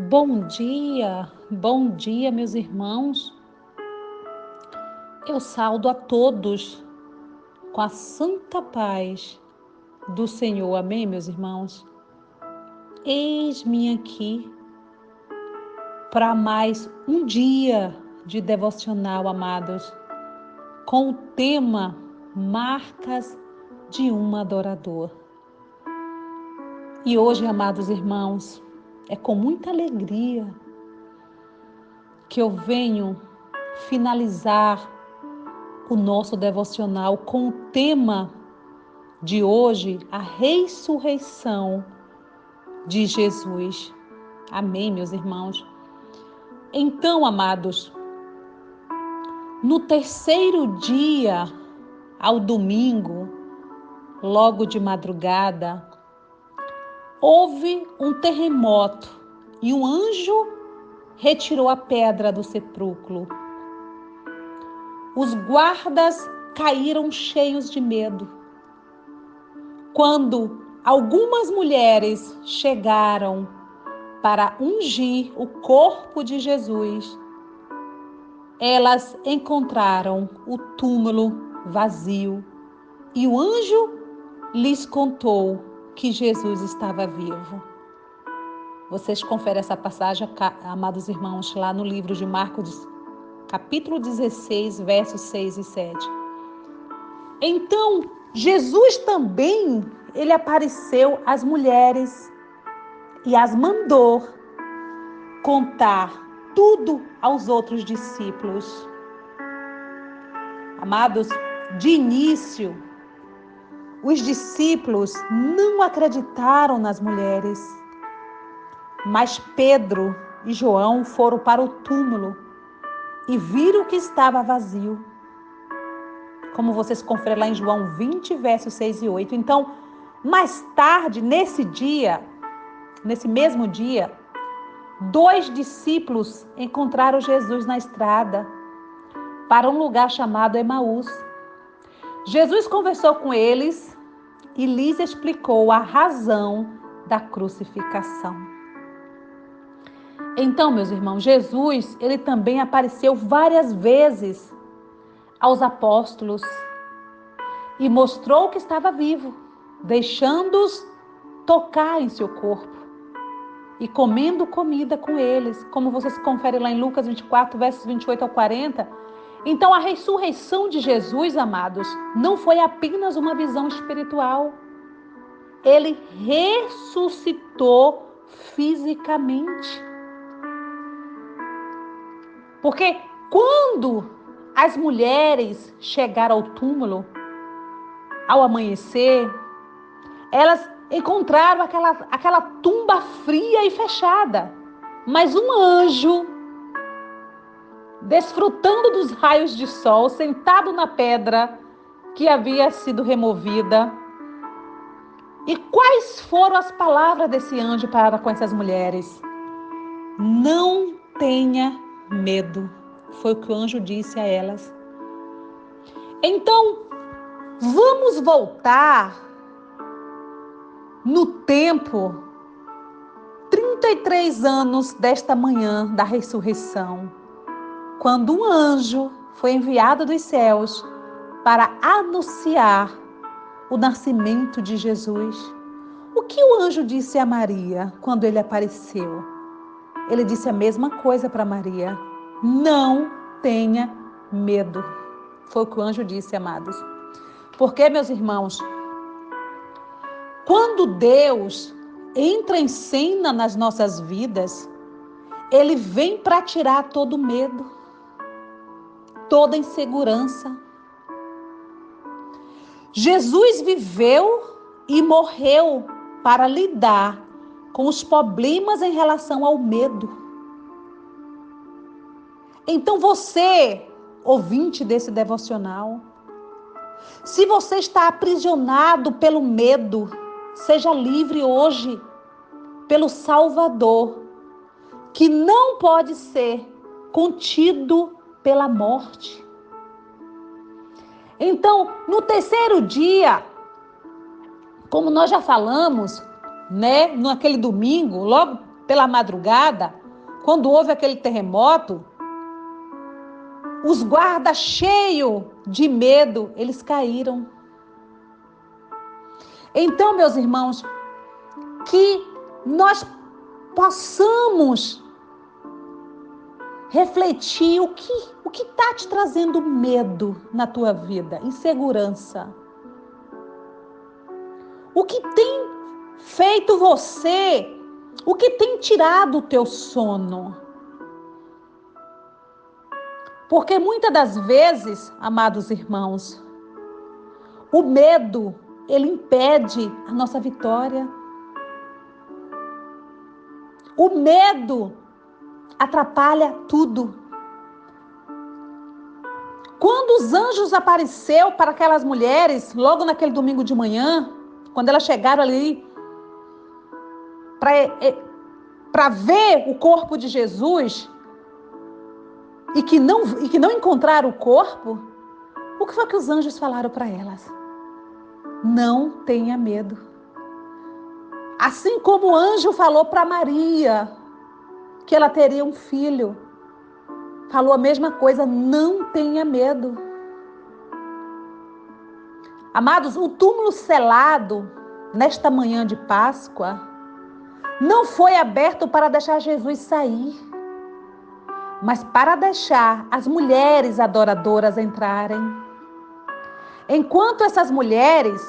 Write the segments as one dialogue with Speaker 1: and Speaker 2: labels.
Speaker 1: Bom dia, meus irmãos. Eu saudo a todos com a santa paz do Senhor. Amém, meus irmãos? Eis-me aqui para mais um dia de devocional, amados, com o tema Marcas de um Adorador. E hoje, amados irmãos, é com muita alegria que eu venho finalizar o nosso devocional com o tema de hoje, a ressurreição de Jesus. Amém, meus irmãos? Então, amados, no terceiro dia, ao domingo, logo de madrugada, houve um terremoto e um anjo retirou a pedra do sepulcro. Os guardas caíram cheios de medo. Quando algumas mulheres chegaram para ungir o corpo de Jesus, elas encontraram o túmulo vazio e o anjo lhes contou que Jesus estava vivo. Vocês conferem essa passagem, amados irmãos, lá no livro de Marcos, capítulo 16, versos 6 e 7. Então, Jesus também, ele apareceu às mulheres e as mandou contar tudo aos outros discípulos. Amados, de início, os discípulos não acreditaram nas mulheres, mas Pedro e João foram para o túmulo e viram que estava vazio. Como vocês conferem lá em João 20, versos 6 e 8. Então, mais tarde, nesse mesmo dia, 2 discípulos encontraram Jesus na estrada para um lugar chamado Emaús. Jesus conversou com eles e lhes explicou a razão da crucificação. Então, meus irmãos, Jesus, ele também apareceu várias vezes aos apóstolos e mostrou que estava vivo, deixando-os tocar em seu corpo e comendo comida com eles, como vocês conferem lá em Lucas 24, versos 28 ao 40. Então, a ressurreição de Jesus, amados, não foi apenas uma visão espiritual. Ele ressuscitou fisicamente. Porque quando as mulheres chegaram ao túmulo, ao amanhecer, elas encontraram aquela tumba fria e fechada. Mas um anjo, desfrutando dos raios de sol, sentado na pedra que havia sido removida. E quais foram as palavras desse anjo para com essas mulheres? Não tenha medo. Foi o que o anjo disse a elas. Então, vamos voltar no tempo, 33 anos desta manhã da ressurreição, quando um anjo foi enviado dos céus para anunciar o nascimento de Jesus. O que o anjo disse a Maria quando ele apareceu? Ele disse a mesma coisa para Maria. Não tenha medo. Foi o que o anjo disse, amados. Porque, meus irmãos, quando Deus entra em cena nas nossas vidas, Ele vem para tirar todo medo, toda insegurança. Jesus viveu e morreu para lidar com os problemas em relação ao medo. Então você, ouvinte desse devocional, se você está aprisionado pelo medo, seja livre hoje pelo Salvador, que não pode ser contido pela morte. Então, no terceiro dia, como nós já falamos, naquele domingo, logo pela madrugada, quando houve aquele terremoto, os guardas cheios de medo, eles caíram. Então, meus irmãos, que nós possamos refletir o que está te trazendo medo na tua vida, insegurança. O que tem feito você, o que tem tirado o teu sono? Porque muitas das vezes, amados irmãos, o medo, ele impede a nossa vitória. O medo atrapalha tudo. Quando os anjos apareceram para aquelas mulheres, logo naquele domingo de manhã, quando elas chegaram ali para ver o corpo de Jesus e que não encontraram o corpo, o que foi que os anjos falaram para elas? Não tenha medo. Assim como o anjo falou para Maria que ela teria um filho, falou a mesma coisa, não tenha medo. Amados, o túmulo selado nesta manhã de Páscoa não foi aberto para deixar Jesus sair, mas para deixar as mulheres adoradoras entrarem. Enquanto essas mulheres,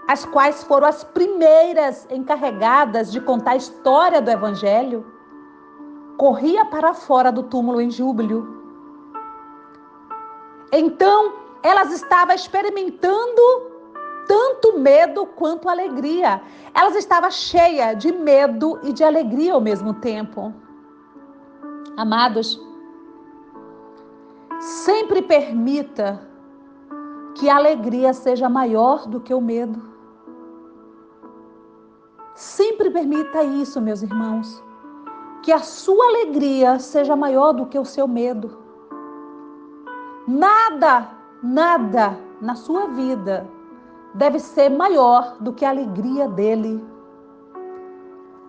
Speaker 1: as quais foram as primeiras encarregadas de contar a história do Evangelho, corria para fora do túmulo em júbilo. Então, elas estavam experimentando tanto medo quanto alegria. Elas estavam cheias de medo e de alegria ao mesmo tempo. Amados, sempre permita que a alegria seja maior do que o medo. Sempre permita isso, meus irmãos. Que a sua alegria seja maior do que o seu medo. Nada na sua vida deve ser maior do que a alegria dele.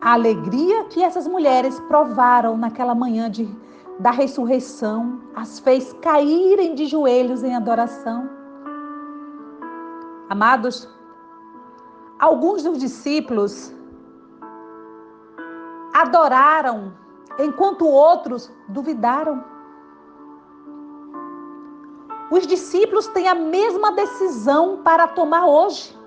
Speaker 1: A alegria que essas mulheres provaram naquela manhã da ressurreição as fez caírem de joelhos em adoração. Amados, alguns dos discípulos adoraram, enquanto outros duvidaram. Os discípulos têm a mesma decisão para tomar hoje.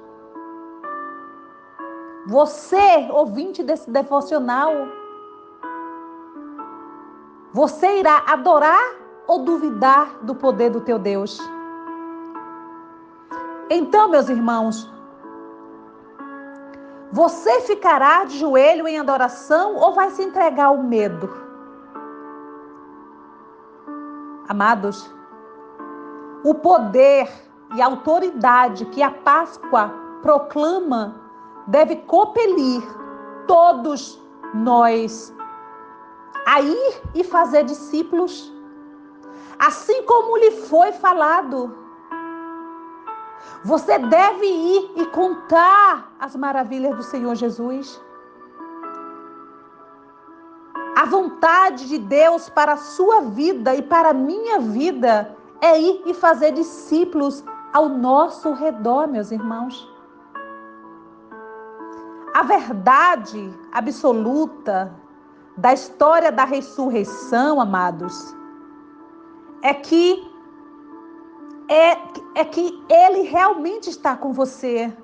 Speaker 1: Você, ouvinte desse devocional, você irá adorar ou duvidar do poder do teu Deus? Então, meus irmãos, você ficará de joelho em adoração ou vai se entregar ao medo? Amados, o poder e a autoridade que a Páscoa proclama deve compelir todos nós a ir e fazer discípulos, assim como lhe foi falado. Você deve ir e contar as maravilhas do Senhor Jesus. A vontade de Deus para a sua vida e para a minha vida é ir e fazer discípulos ao nosso redor, meus irmãos. A verdade absoluta da história da ressurreição, amados, é que Ele realmente está com você.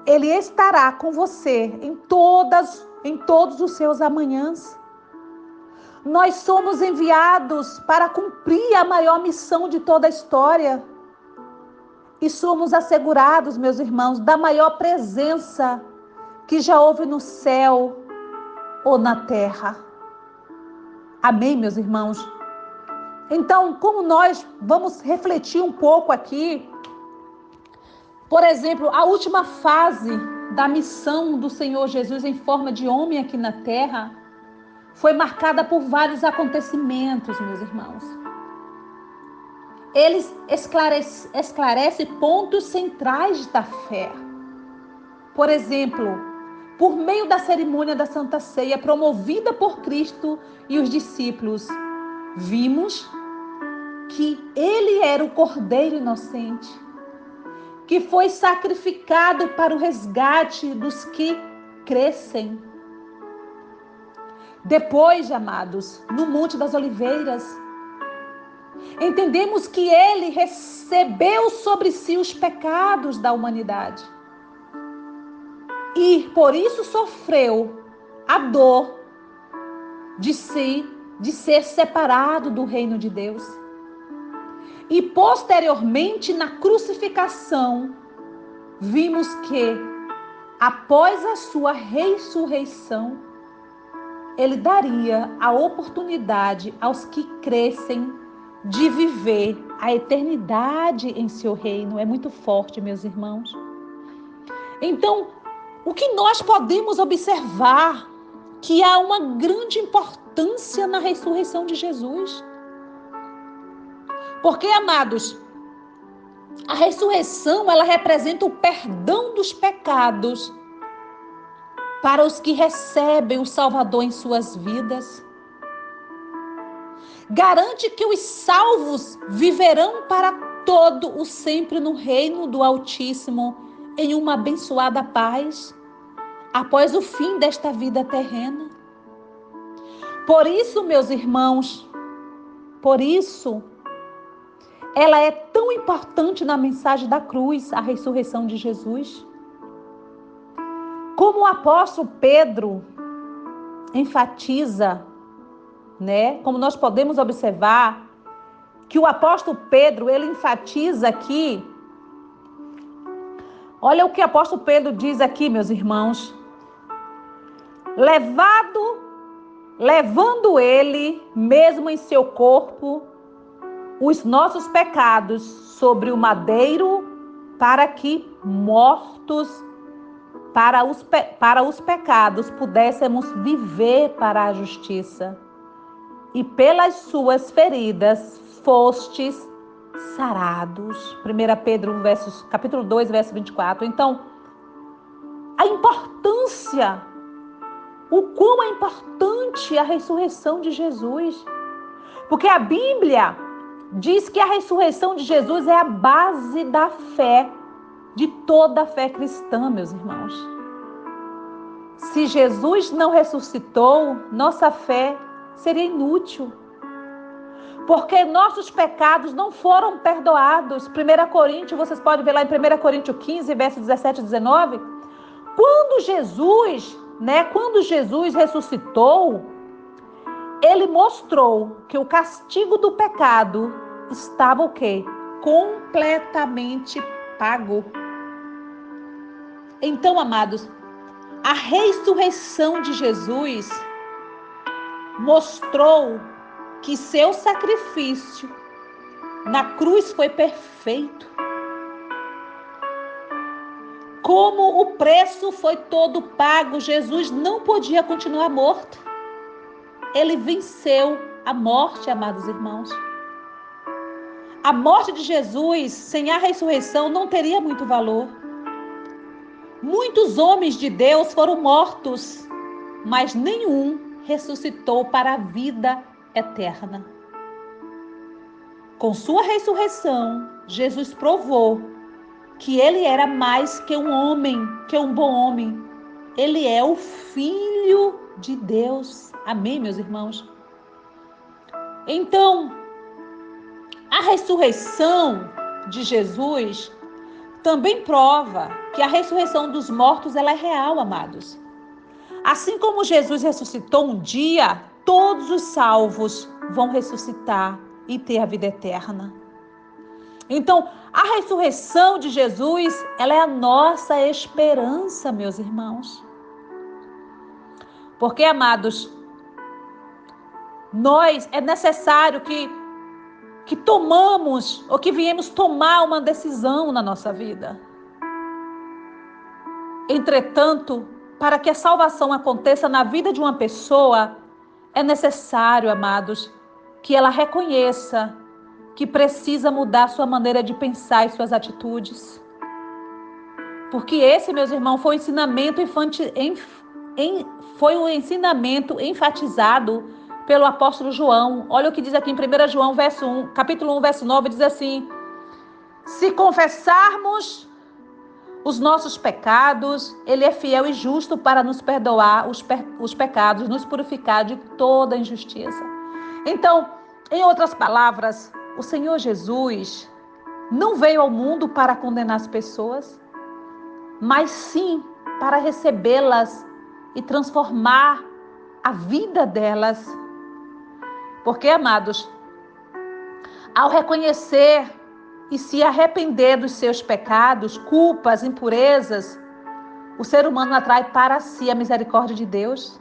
Speaker 1: Ele estará com você em todos os seus amanhãs. Nós somos enviados para cumprir a maior missão de toda a história. E somos assegurados, meus irmãos, da maior presença que já houve no céu ou na terra. Amém, meus irmãos? Então, como nós vamos refletir um pouco aqui, por exemplo, a última fase da missão do Senhor Jesus em forma de homem aqui na terra foi marcada por vários acontecimentos, meus irmãos. Eles esclarecem pontos centrais da fé. Por exemplo, por meio da cerimônia da Santa Ceia, promovida por Cristo e os discípulos, vimos que ele era o Cordeiro inocente, que foi sacrificado para o resgate dos que crescem. Depois, amados, no Monte das Oliveiras, entendemos que ele recebeu sobre si os pecados da humanidade. E por isso sofreu a dor de ser separado do reino de Deus. E posteriormente, na crucificação, vimos que após a sua ressurreição, ele daria a oportunidade aos que crescem de viver a eternidade em seu reino. É muito forte, meus irmãos. Então, o que nós podemos observar que há uma grande importância na ressurreição de Jesus. Porque, amados, a ressurreição, ela representa o perdão dos pecados para os que recebem o Salvador em suas vidas. Garante que os salvos viverão para todo o sempre no reino do Altíssimo, em uma abençoada paz, após o fim desta vida terrena. Por isso, meus irmãos, ela é tão importante na mensagem da cruz, a ressurreição de Jesus. Como o apóstolo Pedro enfatiza, como nós podemos observar, que o apóstolo Pedro, ele enfatiza aqui, olha o que o apóstolo Pedro diz aqui, meus irmãos. Levando ele, mesmo em seu corpo, os nossos pecados sobre o madeiro, para que mortos para os pecados pudéssemos viver para a justiça. E pelas suas feridas fostes sarados. 1 Pedro, capítulo 2, verso 24. Então, o quão é importante a ressurreição de Jesus. Porque a Bíblia diz que a ressurreição de Jesus é a base da fé, de toda a fé cristã, meus irmãos. Se Jesus não ressuscitou, nossa fé seria inútil. Porque nossos pecados não foram perdoados. 1 Coríntios, vocês podem ver lá em 1 Coríntios 15, verso 17 e 19. Quando Jesus ressuscitou, ele mostrou que o castigo do pecado estava o quê? Completamente pago. Então, amados, a ressurreição de Jesus mostrou que seu sacrifício na cruz foi perfeito. Como o preço foi todo pago, Jesus não podia continuar morto. Ele venceu a morte, amados irmãos. A morte de Jesus, sem a ressurreição, não teria muito valor. Muitos homens de Deus foram mortos, mas nenhum ressuscitou para a vida eterna. Com sua ressurreição, Jesus provou que ele era mais que um homem, que um bom homem. Ele é o Filho de Deus. Amém, meus irmãos? Então, a ressurreição de Jesus também prova que a ressurreição dos mortos ela é real, amados. Assim como Jesus ressuscitou um dia, todos os salvos vão ressuscitar e ter a vida eterna. Então, a ressurreição de Jesus, ela é a nossa esperança, meus irmãos. Porque, amados, é necessário que tomamos, ou que viemos tomar uma decisão na nossa vida. Entretanto, para que a salvação aconteça na vida de uma pessoa, é necessário, amados, que ela reconheça que precisa mudar sua maneira de pensar e suas atitudes. Porque esse, meus irmãos, foi o ensinamento foi o ensinamento enfatizado pelo apóstolo João. Olha o que diz aqui em 1 João, capítulo 1, verso 9, diz assim: se confessarmos os nossos pecados, ele é fiel e justo para nos perdoar os pecados, nos purificar de toda injustiça. Então, em outras palavras, o Senhor Jesus não veio ao mundo para condenar as pessoas, mas sim para recebê-las e transformar a vida delas. Porque, amados, ao reconhecer e se arrepender dos seus pecados, culpas, impurezas, o ser humano atrai para si a misericórdia de Deus.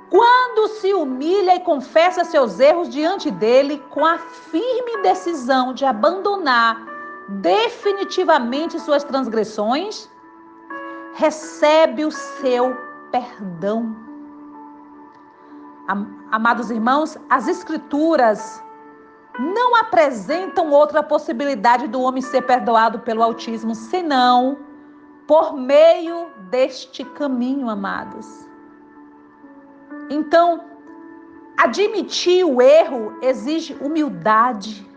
Speaker 1: Quando se humilha e confessa seus erros diante dele, com a firme decisão de abandonar definitivamente suas transgressões, recebe o seu perdão. Amados irmãos, as Escrituras não apresentam outra possibilidade do homem ser perdoado pelo Altíssimo, senão por meio deste caminho, amados. Então, admitir o erro exige humildade,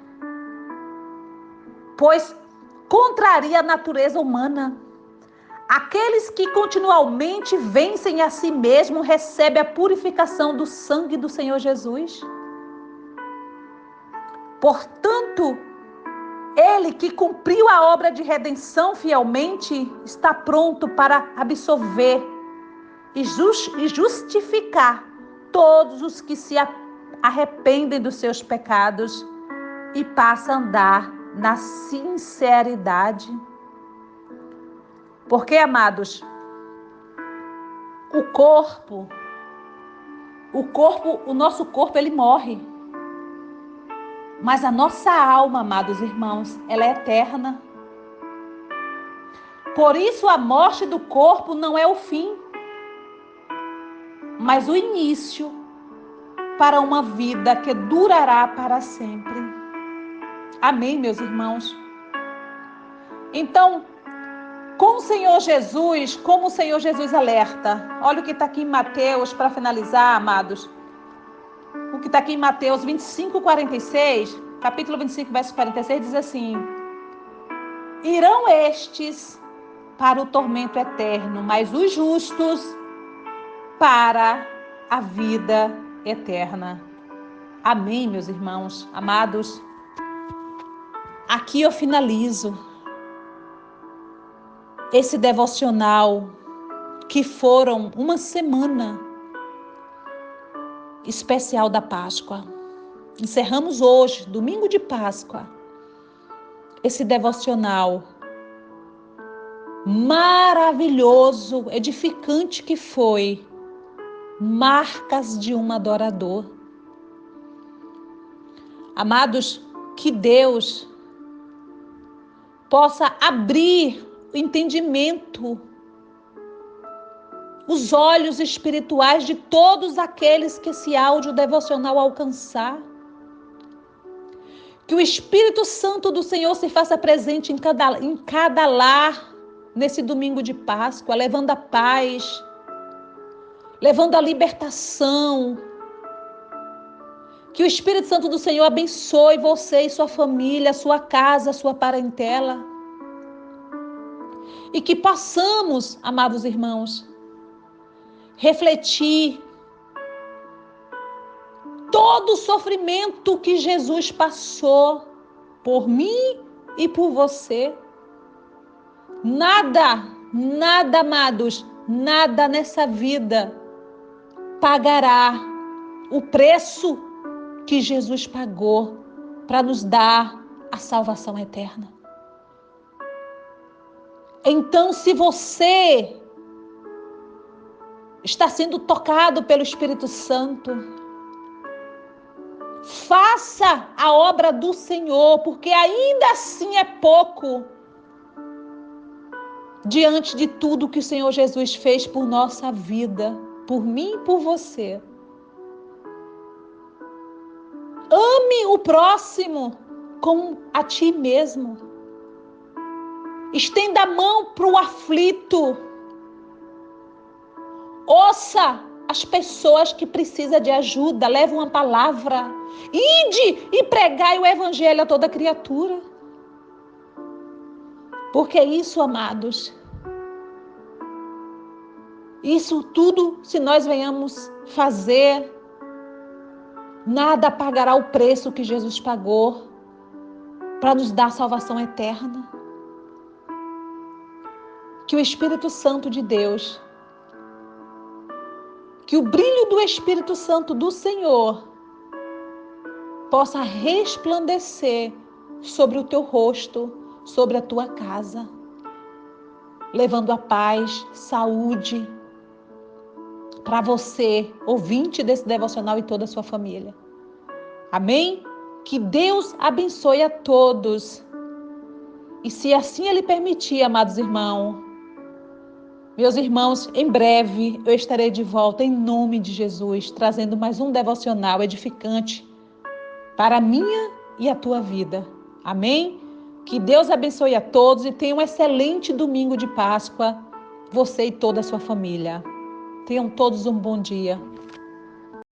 Speaker 1: pois contraria a natureza humana. Aqueles que continuamente vencem a si mesmos recebem a purificação do sangue do Senhor Jesus. Portanto, ele que cumpriu a obra de redenção fielmente está pronto para absolver e justificar todos os que se arrependem dos seus pecados e passam a andar na sinceridade. Porque, amados, o nosso corpo, ele morre. Mas a nossa alma, amados irmãos, ela é eterna. Por isso a morte do corpo não é o fim, mas o início para uma vida que durará para sempre. Amém, meus irmãos? Então, com o Senhor Jesus, como o Senhor Jesus alerta, olha o que está aqui em Mateus, para finalizar, amados. O que está aqui em Mateus 25, 46, capítulo 25, verso 46, diz assim: irão estes para o tormento eterno, mas os justos para a vida eterna. Amém, meus irmãos, amados. Aqui eu finalizo esse devocional, que foram uma semana especial da Páscoa. Encerramos hoje, domingo de Páscoa, esse devocional maravilhoso, edificante que foi, marcas de um adorador. Amados, que Deus possa abrir o entendimento, os olhos espirituais de todos aqueles que esse áudio devocional alcançar. Que o Espírito Santo do Senhor se faça presente em cada lar nesse domingo de Páscoa, levando a paz, levando a libertação. Que o Espírito Santo do Senhor abençoe você e sua família, sua casa, sua parentela. E que possamos, amados irmãos, refletir todo o sofrimento que Jesus passou por mim e por você. Nada, amados, nada nessa vida pagará o preço que Jesus pagou para nos dar a salvação eterna. Então, se você está sendo tocado pelo Espírito Santo, faça a obra do Senhor, porque ainda assim é pouco diante de tudo que o Senhor Jesus fez por nossa vida, por mim e por você. Ame o próximo como a ti mesmo. Estenda a mão para o aflito. Ouça as pessoas que precisam de ajuda. Leva uma palavra. Ide e pregai o evangelho a toda criatura. Porque isso, amados, isso tudo, se nós venhamos fazer, nada pagará o preço que Jesus pagou para nos dar salvação eterna. Que o Espírito Santo de Deus, que o brilho do Espírito Santo do Senhor possa resplandecer sobre o teu rosto, sobre a tua casa, levando a paz, saúde para você, ouvinte desse devocional, e toda a sua família. Amém? Que Deus abençoe a todos. E se assim Ele permitir, amados irmãos, meus irmãos, em breve eu estarei de volta em nome de Jesus, trazendo mais um devocional edificante para a minha e a tua vida. Amém? Que Deus abençoe a todos e tenha um excelente domingo de Páscoa, você e toda a sua família. Tenham todos um bom dia.